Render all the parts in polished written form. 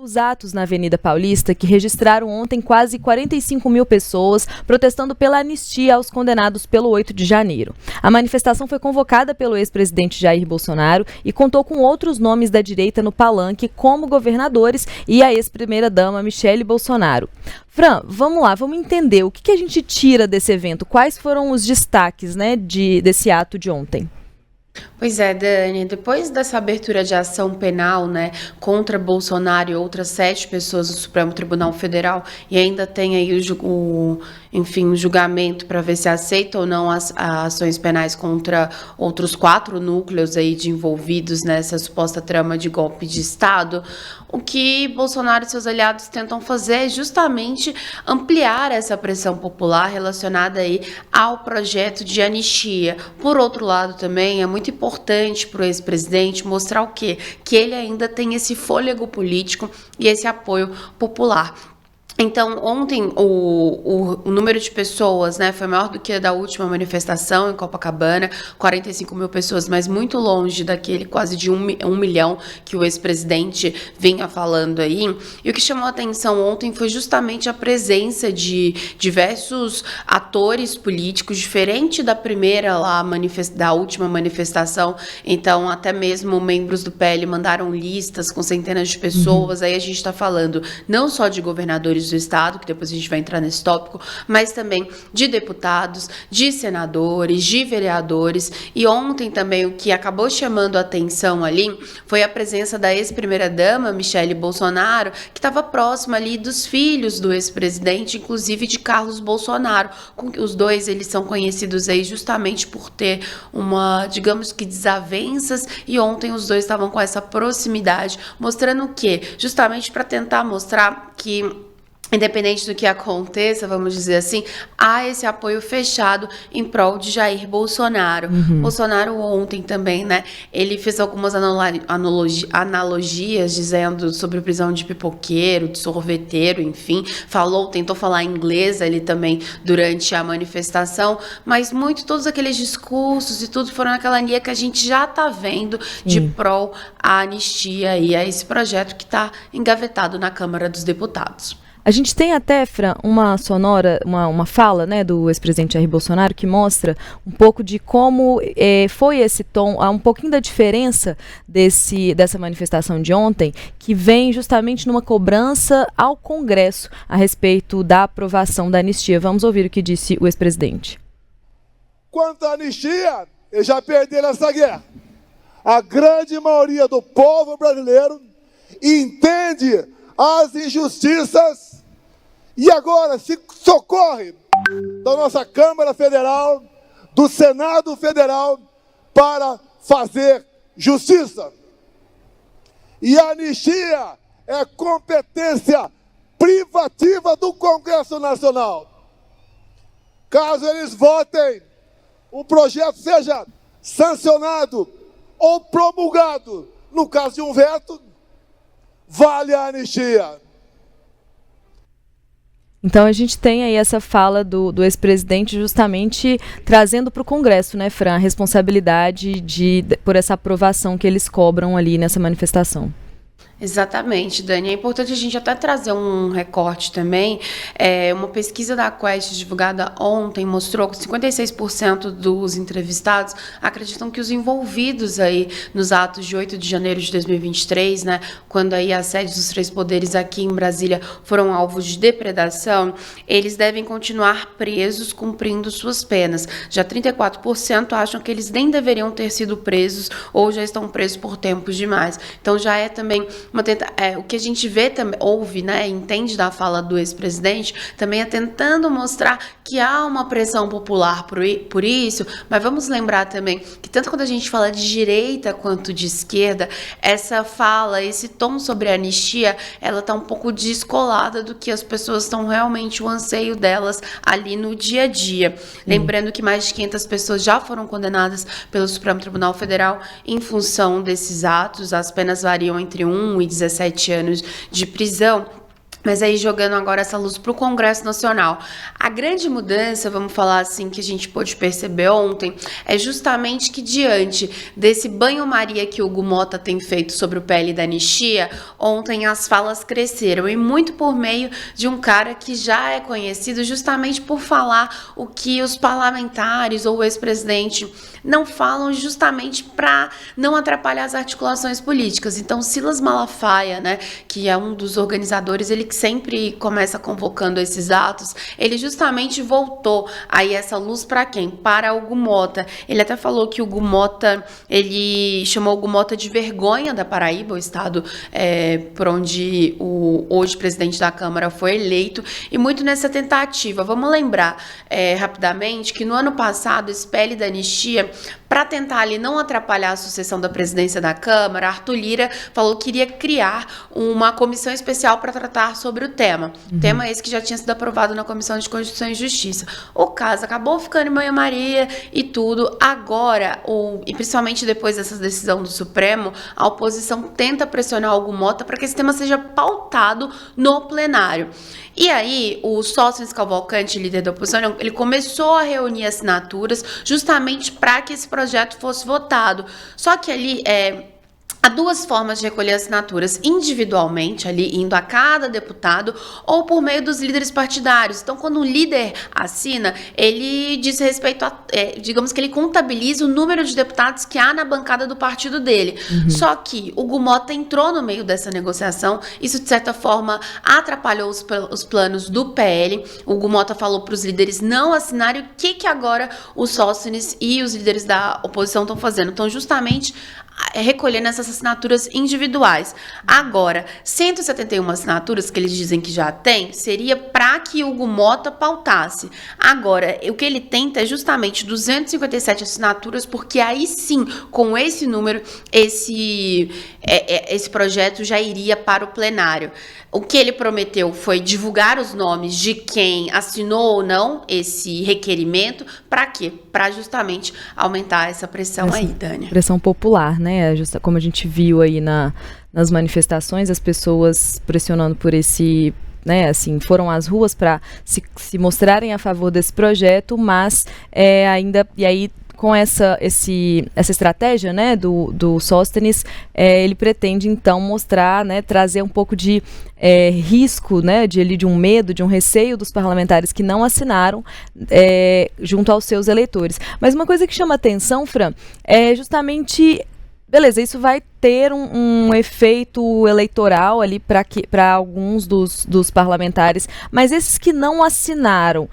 Os atos na Avenida Paulista, que registraram ontem quase 45 mil pessoas protestando pela anistia aos condenados pelo 8 de janeiro. A manifestação foi convocada pelo ex-presidente Jair Bolsonaro e contou com outros nomes da direita no palanque, como governadores e a ex-primeira-dama Michele Bolsonaro. Fran, vamos lá, vamos entender o que a gente tira desse evento, quais foram os destaques, né, desse ato de ontem. Pois é, Dani, depois dessa abertura de ação penal, né, contra Bolsonaro e outras 7 pessoas no Supremo Tribunal Federal, e ainda tem aí o julgamento para ver se aceita ou não as ações penais contra outros 4 núcleos aí de envolvidos nessa suposta trama de golpe de Estado, o que Bolsonaro e seus aliados tentam fazer é justamente ampliar essa pressão popular relacionada aí ao projeto de anistia. Por outro lado, também é muito importante para o ex-presidente mostrar o quê? Que ele ainda tem esse fôlego político e esse apoio popular. Então, ontem, o número de pessoas, né, foi maior do que a da última manifestação em Copacabana, 45 mil pessoas, mas muito longe daquele quase de 1 milhão que o ex-presidente vinha falando aí. E o que chamou a atenção ontem foi justamente a presença de diversos atores políticos, diferente da primeira lá, da última manifestação. Então, até mesmo membros do PL mandaram listas com centenas de pessoas. Aí a gente está falando não só de governadores do Estado, que depois a gente vai entrar nesse tópico, mas também de deputados, de senadores, de vereadores. E ontem também o que acabou chamando a atenção ali foi a presença da ex-primeira-dama, Michele Bolsonaro, que estava próxima ali dos filhos do ex-presidente, inclusive de Carlos Bolsonaro. Os dois, eles são conhecidos aí justamente por ter digamos que desavenças, e ontem os dois estavam com essa proximidade, mostrando o quê? Justamente para tentar mostrar que, independente do que aconteça, vamos dizer assim, há esse apoio fechado em prol de Jair Bolsonaro. Bolsonaro ontem também, né, ele fez algumas analogias dizendo sobre prisão de pipoqueiro, de sorveteiro, enfim, tentou falar inglês ali também durante a manifestação, mas todos aqueles discursos e tudo foram naquela linha que a gente já está vendo de prol à anistia e a esse projeto que está engavetado na Câmara dos Deputados. A gente tem até, Fran, uma fala, né, do ex-presidente Jair Bolsonaro que mostra um pouco de como foi esse tom, um pouquinho da diferença dessa manifestação de ontem, que vem justamente numa cobrança ao Congresso a respeito da aprovação da anistia. Vamos ouvir o que disse o ex-presidente. Quanto à anistia, eles já perderam essa guerra. A grande maioria do povo brasileiro entende as injustiças e agora se socorre da nossa Câmara Federal, do Senado Federal, para fazer justiça. E a anistia é competência privativa do Congresso Nacional. Caso eles votem, o projeto seja sancionado ou promulgado, no caso de um veto, vale a anistia. Então a gente tem aí essa fala do ex-presidente justamente trazendo para o Congresso, né, Fran, a responsabilidade por essa aprovação que eles cobram ali nessa manifestação. Exatamente, Dani. É importante a gente até trazer um recorte também. Uma pesquisa da Quest divulgada ontem mostrou que 56% dos entrevistados acreditam que os envolvidos aí nos atos de 8 de janeiro de 2023, né, quando aí as sedes dos 3 poderes aqui em Brasília foram alvos de depredação, eles devem continuar presos cumprindo suas penas. Já 34% acham que eles nem deveriam ter sido presos ou já estão presos por tempos demais. Então já é também o que a gente vê, ouve, né, entende da fala do ex-presidente, também é tentando mostrar que há uma pressão popular por isso, mas vamos lembrar também que tanto quando a gente fala de direita quanto de esquerda, essa fala, esse tom sobre a anistia, ela está um pouco descolada do que as pessoas estão realmente, o anseio delas ali no dia a dia. Lembrando que mais de 500 pessoas já foram condenadas pelo Supremo Tribunal Federal em função desses atos, as penas variam entre 1 e 17 anos de prisão. Mas aí jogando agora essa luz para o Congresso Nacional. A grande mudança, vamos falar assim, que a gente pôde perceber ontem, é justamente que diante desse banho-maria que o Hugo Mota tem feito sobre o PL da anistia, ontem as falas cresceram, e muito por meio de um cara que já é conhecido justamente por falar o que os parlamentares ou o ex-presidente não falam, justamente para não atrapalhar as articulações políticas. Então, Silas Malafaia, né, que é um dos organizadores, ele que sempre começa convocando esses atos, ele justamente voltou aí essa luz para quem? Para Hugo Mota. Ele até falou que o Hugo Mota, ele chamou o Hugo Mota de vergonha da Paraíba, o estado por onde o hoje presidente da Câmara foi eleito, e muito nessa tentativa. Vamos lembrar rapidamente que no ano passado, esse PL da anistia, para tentar ali não atrapalhar a sucessão da presidência da Câmara, Arthur Lira falou que iria criar uma comissão especial para tratar sobre o tema. Tema esse que já tinha sido aprovado na Comissão de Constituição e Justiça. O caso acabou ficando em banho-maria e tudo. Agora, e principalmente depois dessa decisão do Supremo, a oposição tenta pressionar o Hugo Mota para que esse tema seja pautado no plenário. E aí, o Sóstenes Cavalcante, líder da oposição, ele começou a reunir assinaturas justamente para que esse projeto fosse votado. Só que ali há duas formas de recolher assinaturas: individualmente, ali indo a cada deputado, ou por meio dos líderes partidários. Então, quando um líder assina, ele diz respeito a, digamos que ele contabiliza o número de deputados que há na bancada do partido dele. Só que o Hugo Mota entrou no meio dessa negociação, isso de certa forma atrapalhou os planos do PL. O Hugo Mota falou para os líderes não assinarem. O que agora os Sóstenes e os líderes da oposição estão fazendo? Estão justamente recolhendo essas assinaturas individuais. Agora, 171 assinaturas que eles dizem que já tem, seria para que o Hugo Mota pautasse. Agora, o que ele tenta é justamente 257 assinaturas, porque aí sim, com esse número, esse projeto já iria para o plenário. O que ele prometeu foi divulgar os nomes de quem assinou ou não esse requerimento. Para quê? Para justamente aumentar essa pressão aí, Dani. Pressão popular, né? Como a gente viu aí nas manifestações, as pessoas pressionando por esse, né, assim, foram às ruas para se mostrarem a favor desse projeto, mas ainda, e aí com essa estratégia, né, do Sóstenes, ele pretende então mostrar, né, trazer um pouco de risco, né, de um medo, de um receio dos parlamentares que não assinaram junto aos seus eleitores. Mas uma coisa que chama atenção, Fran, é justamente, beleza, isso vai ter um efeito eleitoral ali para alguns dos parlamentares, mas esses que não assinaram,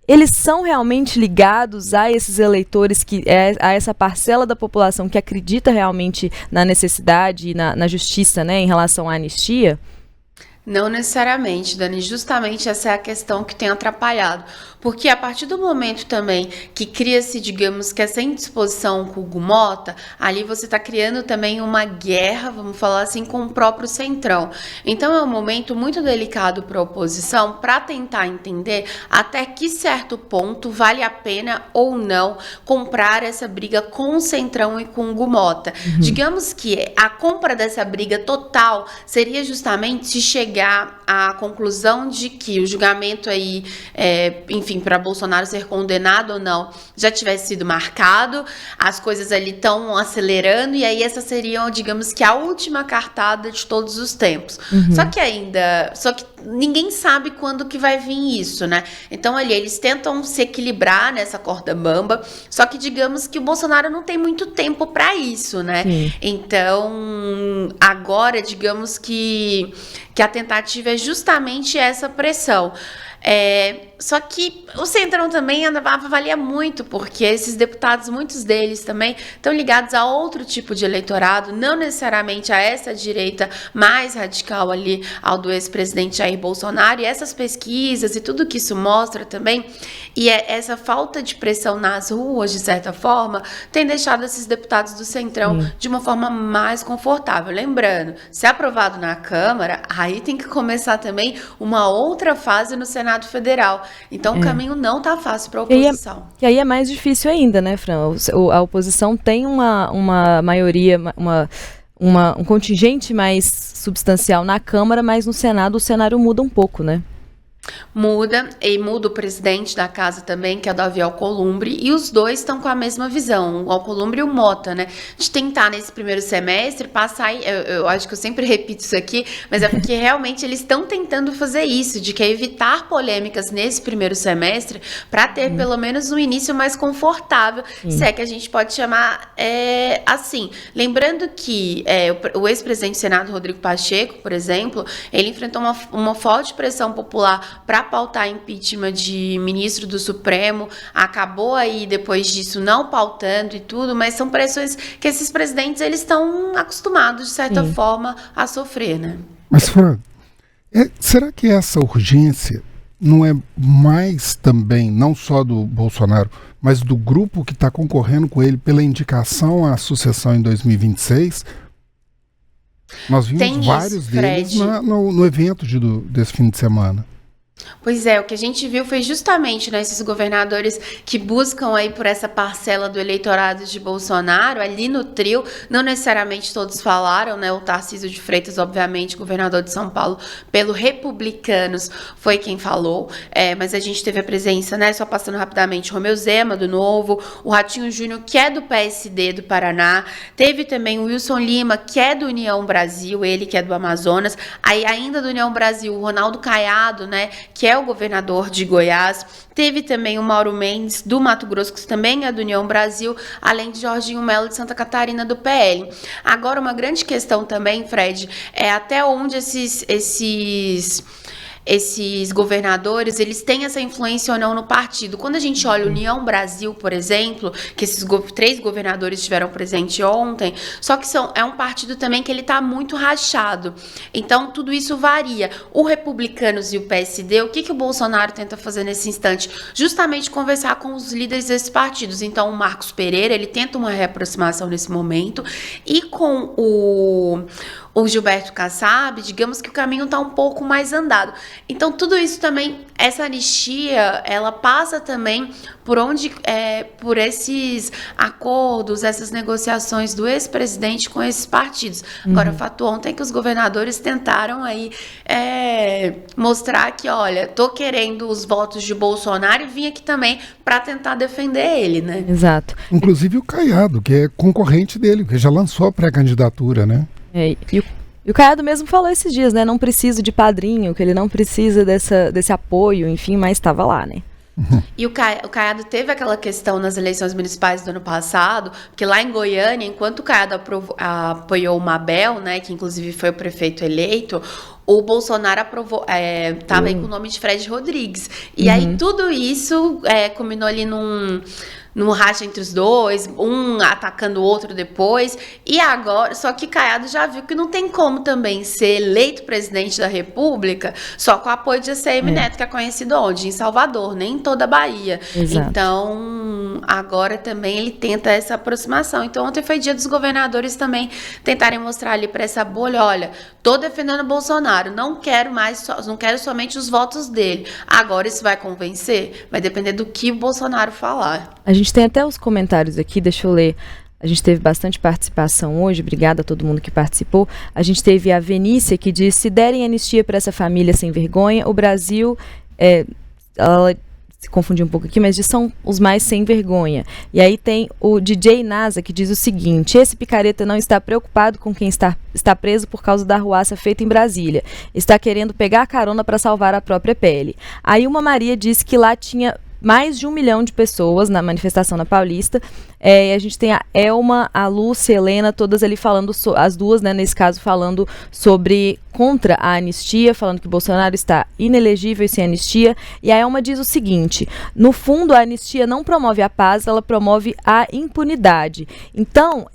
eles são realmente ligados a esses eleitores, a essa parcela da população que acredita realmente na necessidade e na justiça, né, em relação à anistia? Não necessariamente, Dani. Justamente essa é a questão que tem atrapalhado. Porque a partir do momento também que cria-se, digamos, que essa indisposição com o Hugo Mota, ali você está criando também uma guerra, vamos falar assim, com o próprio Centrão. Então é um momento muito delicado para a oposição para tentar entender até que certo ponto vale a pena ou não comprar essa briga com o Centrão e com o Hugo Mota. Digamos que a compra dessa briga total seria justamente se chegar à conclusão de que o julgamento aí, enfim, para Bolsonaro ser condenado ou não, já tivesse sido marcado, as coisas ali estão acelerando, e aí essa seria, digamos que a última cartada de todos os tempos. Só que ninguém sabe quando que vai vir isso, né? Então ali eles tentam se equilibrar nessa corda bamba, só que digamos que o Bolsonaro não tem muito tempo para isso, né? Sim. Então agora digamos que a tentativa é justamente essa pressão. Só que o Centrão também avalia muito, porque esses deputados, muitos deles também, estão ligados a outro tipo de eleitorado, não necessariamente a essa direita mais radical ali, ao do ex-presidente Jair Bolsonaro, e essas pesquisas e tudo que isso mostra também, e essa falta de pressão nas ruas, de certa forma, tem deixado esses deputados do Centrão de uma forma mais confortável. Lembrando, se aprovado na Câmara, aí tem que começar também uma outra fase no Senado Federal. Então o caminho não tá fácil para a oposição. E aí é mais difícil ainda, né, Fran? A oposição tem uma maioria, um contingente mais substancial na Câmara, mas no Senado o cenário muda um pouco, né? Muda, e muda o presidente da casa também, que é o Davi Alcolumbre, e os dois estão com a mesma visão, o Alcolumbre e o Mota, né? De tentar nesse primeiro semestre passar, eu acho que eu sempre repito isso aqui, mas é porque realmente eles estão tentando fazer isso, de que é evitar polêmicas nesse primeiro semestre, para ter pelo menos um início mais confortável, se é que a gente pode chamar assim. Lembrando que o ex-presidente do Senado, Rodrigo Pacheco, por exemplo, ele enfrentou uma forte pressão popular para pautar impeachment de ministro do Supremo, acabou aí depois disso não pautando e tudo, mas são pressões que esses presidentes eles estão acostumados de certa forma a sofrer, né? Mas Fran, será que essa urgência não é mais também, não só do Bolsonaro, mas do grupo que está concorrendo com ele pela indicação à sucessão em 2026? Nós vimos vários deles no evento desse fim de semana. Pois é, o que a gente viu foi justamente, né, esses governadores que buscam aí por essa parcela do eleitorado de Bolsonaro, ali no trio, não necessariamente todos falaram, né, o Tarcísio de Freitas, obviamente, governador de São Paulo, pelo Republicanos, foi quem falou, mas a gente teve a presença, né, só passando rapidamente, Romeu Zema, do Novo, o Ratinho Júnior, que é do PSD do Paraná, teve também o Wilson Lima, que é do União Brasil, ele que é do Amazonas, aí ainda do União Brasil, o Ronaldo Caiado, né, que é o governador de Goiás, teve também o Mauro Mendes, do Mato Grosso, que também é do União Brasil, além de Jorginho Melo, de Santa Catarina, do PL. Agora, uma grande questão também, Fred, é até onde esses governadores, eles têm essa influência ou não no partido. Quando a gente olha o União Brasil, por exemplo, que esses 3 governadores estiveram presentes ontem, só que é um partido também que ele está muito rachado. Então, tudo isso varia. O Republicanos e o PSD, o que o Bolsonaro tenta fazer nesse instante? Justamente conversar com os líderes desses partidos. Então, o Marcos Pereira, ele tenta uma reaproximação nesse momento, e com o Gilberto Kassab, digamos que o caminho está um pouco mais andado. Então, tudo isso também, essa anistia, ela passa também por esses acordos, essas negociações do ex-presidente com esses partidos. Agora, o fato ontem é que os governadores tentaram aí mostrar que, olha, tô querendo os votos de Bolsonaro e vim aqui também para tentar defender ele, né? Exato. Inclusive o Caiado, que é concorrente dele, que já lançou a pré-candidatura, né? E o Caiado mesmo falou esses dias, né? Não preciso de padrinho, que ele não precisa desse apoio, enfim, mas estava lá, né? E o Caiado teve aquela questão nas eleições municipais do ano passado, porque lá em Goiânia, enquanto o Caiado apoiou o Mabel, né, que inclusive foi o prefeito eleito, o Bolsonaro estava aí com o nome de Fred Rodrigues. E aí tudo isso culminou ali num racha entre os dois, um atacando o outro depois, e agora, só que Caiado já viu que não tem como também ser eleito presidente da República só com o apoio de ACM Neto, que é conhecido onde? Em Salvador, nem em toda a Bahia. Exato. Então, agora também ele tenta essa aproximação. Então, ontem foi dia dos governadores também tentarem mostrar ali para essa bolha, olha, tô defendendo o Bolsonaro, não quero somente os votos dele. Agora isso vai convencer? Vai depender do que o Bolsonaro falar. A gente tem até os comentários aqui, deixa eu ler. A gente teve bastante participação hoje, obrigada a todo mundo que participou. A gente teve a Venícia, que diz: se derem anistia para essa família sem vergonha, o Brasil... ela se confundiu um pouco aqui, mas diz são os mais sem vergonha. E aí tem o DJ NASA, que diz o seguinte: esse picareta não está preocupado com quem está preso por causa da arruaça feita em Brasília. Está querendo pegar a carona para salvar a própria pele. Aí uma Maria disse que lá tinha mais de 1 milhão de pessoas na manifestação na Paulista. E a gente tem a Elma, a Lúcia, a Helena, todas ali falando, as duas, né, nesse caso, falando contra a anistia, falando que Bolsonaro está inelegível e sem anistia. E a Elma diz o seguinte: no fundo, a anistia não promove a paz, ela promove a impunidade. Então,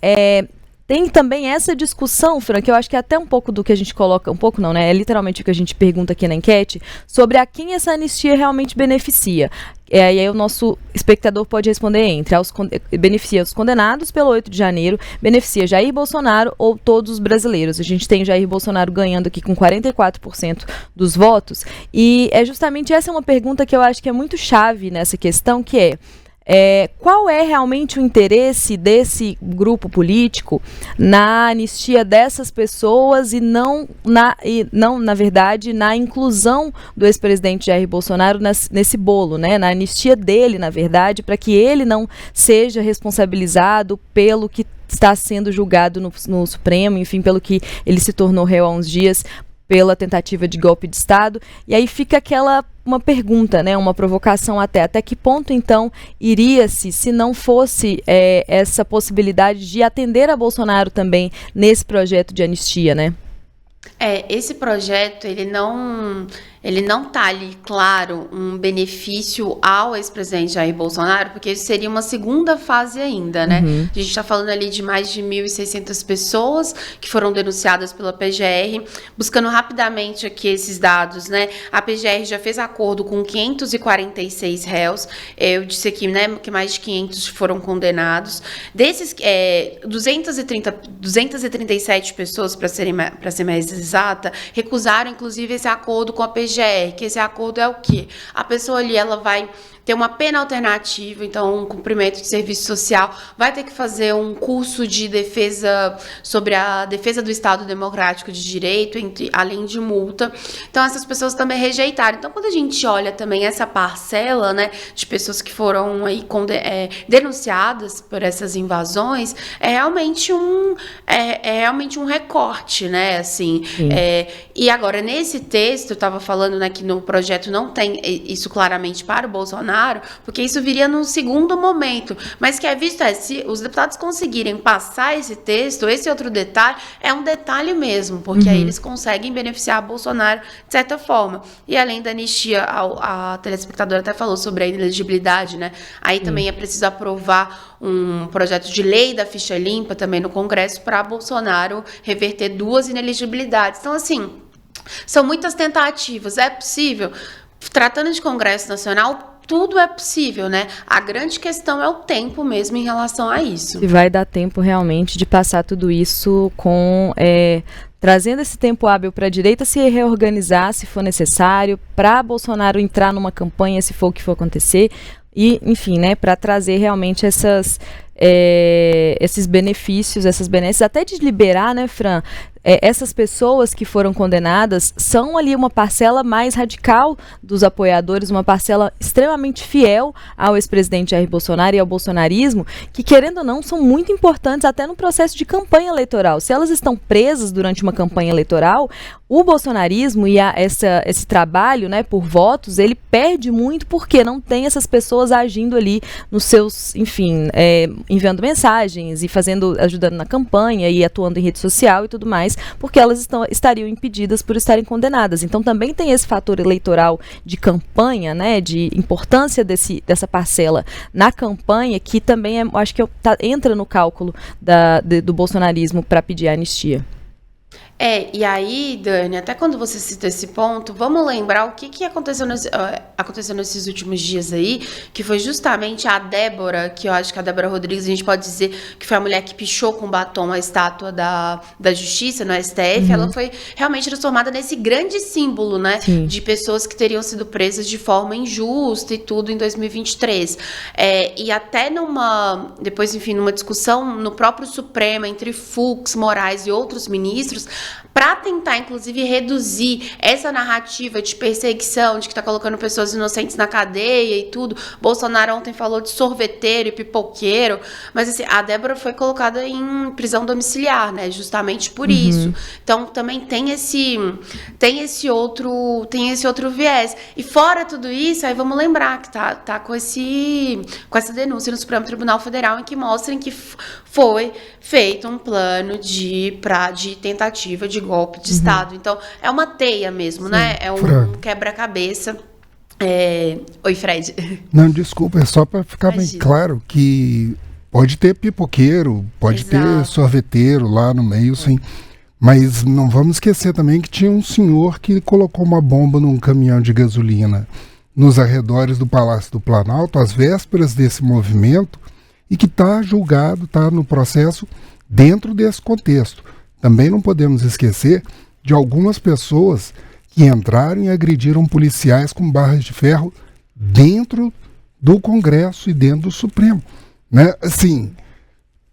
tem também essa discussão, Fran, que eu acho que é até um pouco do que a gente coloca, um pouco não, né? É literalmente o que a gente pergunta aqui na enquete, sobre a quem essa anistia realmente beneficia. E aí o nosso espectador pode responder beneficia os condenados pelo 8 de janeiro, beneficia Jair Bolsonaro ou todos os brasileiros. A gente tem Jair Bolsonaro ganhando aqui com 44% dos votos, e justamente essa é uma pergunta que eu acho que é muito chave nessa questão, que Qual é realmente o interesse desse grupo político na anistia dessas pessoas e não, na verdade, na inclusão do ex-presidente Jair Bolsonaro nesse bolo, né? Na anistia dele, na verdade, para que ele não seja responsabilizado pelo que está sendo julgado no Supremo, enfim, pelo que ele se tornou réu há uns dias, pela tentativa de golpe de Estado. E aí fica uma pergunta, né, uma provocação até que ponto então iria-se, se não fosse essa possibilidade de atender a Bolsonaro também nesse projeto de anistia, né? Esse projeto, ele não tá ali, claro, um benefício ao ex-presidente Jair Bolsonaro, porque isso seria uma segunda fase ainda, né? Uhum. A gente está falando ali de mais de 1.600 pessoas que foram denunciadas pela PGR. Buscando rapidamente aqui esses dados, né? A PGR já fez acordo com 546 réus. Eu disse aqui, né, que mais de 500 foram condenados. Desses, 237 pessoas, para ser mais exata, recusaram, inclusive, esse acordo com a PGR. Que esse acordo é o quê? A pessoa ali, ela vai ter uma pena alternativa, então um cumprimento de serviço social, vai ter que fazer um curso de defesa sobre a defesa do Estado Democrático de Direito, além de multa. Então essas pessoas também rejeitaram. Então quando a gente olha também essa parcela, né, de pessoas que foram aí denunciadas por essas invasões, é realmente um recorte, né, assim. E agora nesse texto, eu estava falando, né, que no projeto não tem isso claramente para o Bolsonaro, porque isso viria num segundo momento, mas que é visto se os deputados conseguirem passar esse texto, esse outro detalhe, é um detalhe mesmo, porque aí eles conseguem beneficiar Bolsonaro de certa forma. E além da anistia, a telespectadora até falou sobre a inelegibilidade, né? Aí também é preciso aprovar um projeto de lei da ficha limpa também no Congresso para Bolsonaro reverter 2 inelegibilidades. Então, assim, são muitas tentativas. É possível? Tratando de Congresso Nacional, tudo é possível, né? A grande questão é o tempo mesmo em relação a isso. Se vai dar tempo realmente de passar tudo isso trazendo esse tempo hábil para a direita se reorganizar, se for necessário, para Bolsonaro entrar numa campanha, se for o que for acontecer, e, enfim, né, para trazer realmente esses benefícios, essas benesses, até de liberar, né, Fran, essas pessoas que foram condenadas são ali uma parcela mais radical dos apoiadores, uma parcela extremamente fiel ao ex-presidente Jair Bolsonaro e ao bolsonarismo, que, querendo ou não, são muito importantes até no processo de campanha eleitoral. Se elas estão presas durante uma campanha eleitoral, o bolsonarismo e esse trabalho, né, por votos, ele perde muito porque não tem essas pessoas agindo ali nos seus, enfim, enviando mensagens e ajudando na campanha e atuando em rede social e tudo mais, porque elas estariam impedidas por estarem condenadas. Então também tem esse fator eleitoral de campanha, né, de importância dessa parcela na campanha, que também acho que entra no cálculo do bolsonarismo para pedir a anistia. E aí, Dani, até quando você cita esse ponto, vamos lembrar o que aconteceu nesses últimos dias aí, que foi justamente a Débora, que eu acho que a Débora Rodrigues, a gente pode dizer que foi a mulher que pichou com batom a estátua da Justiça no STF, ela foi realmente transformada nesse grande símbolo, né, de pessoas que teriam sido presas de forma injusta e tudo em 2023. E até depois, enfim, numa discussão no próprio Supremo entre Fux, Moraes e outros ministros, para tentar, inclusive, reduzir essa narrativa de perseguição, de que está colocando pessoas inocentes na cadeia e tudo. Bolsonaro ontem falou de sorveteiro e pipoqueiro, mas assim, a Débora foi colocada em prisão domiciliar, né? Justamente por isso. Então, também tem esse outro viés. E fora tudo isso, aí vamos lembrar que tá com essa denúncia no Supremo Tribunal Federal em que mostrem que foi feito um plano de tentativa de golpe de Estado. Então, é uma teia mesmo, né? É um quebra-cabeça. Oi, Fred. Não, desculpa, é só para ficar bem claro que pode ter pipoqueiro, pode ter sorveteiro lá no meio, sim. Mas não vamos esquecer também que tinha um senhor que colocou uma bomba num caminhão de gasolina nos arredores do Palácio do Planalto, às vésperas desse movimento, e que está julgado, está no processo dentro desse contexto. Também não podemos esquecer de algumas pessoas que entraram e agrediram policiais com barras de ferro dentro do Congresso e dentro do Supremo, né? Assim,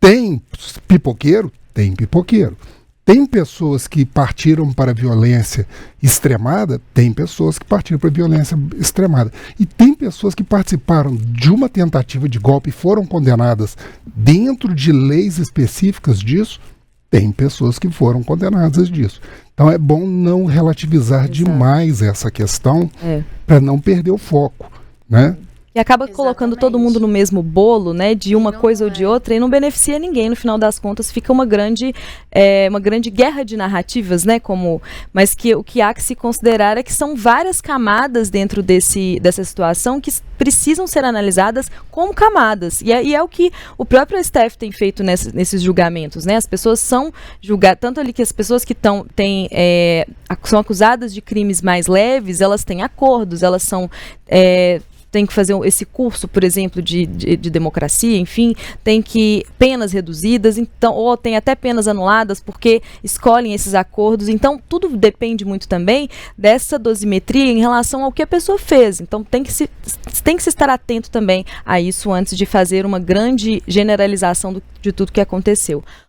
tem pipoqueiro? Tem pipoqueiro. Tem pessoas que partiram para a violência extremada? Tem pessoas que partiram para a violência extremada. E tem pessoas que participaram de uma tentativa de golpe e foram condenadas dentro de leis específicas disso? Tem pessoas que foram condenadas disso. Então é bom não relativizar demais essa questão para não perder o foco, né? E acaba colocando todo mundo no mesmo bolo, né, de uma coisa ou de outra, e não beneficia ninguém. No final das contas, fica uma grande guerra de narrativas, né, mas que o que há que se considerar é que são várias camadas dentro dessa situação que precisam ser analisadas como camadas. E é o que o próprio STF tem feito nesses julgamentos, né? As pessoas são julgadas, tanto ali que as pessoas que são acusadas de crimes mais leves, elas têm acordos, elas são... tem que fazer esse curso, por exemplo, de democracia, enfim, tem que penas reduzidas, então, ou tem até penas anuladas porque escolhem esses acordos. Então, tudo depende muito também dessa dosimetria em relação ao que a pessoa fez. Então, tem que se estar atento também a isso antes de fazer uma grande generalização de tudo que aconteceu.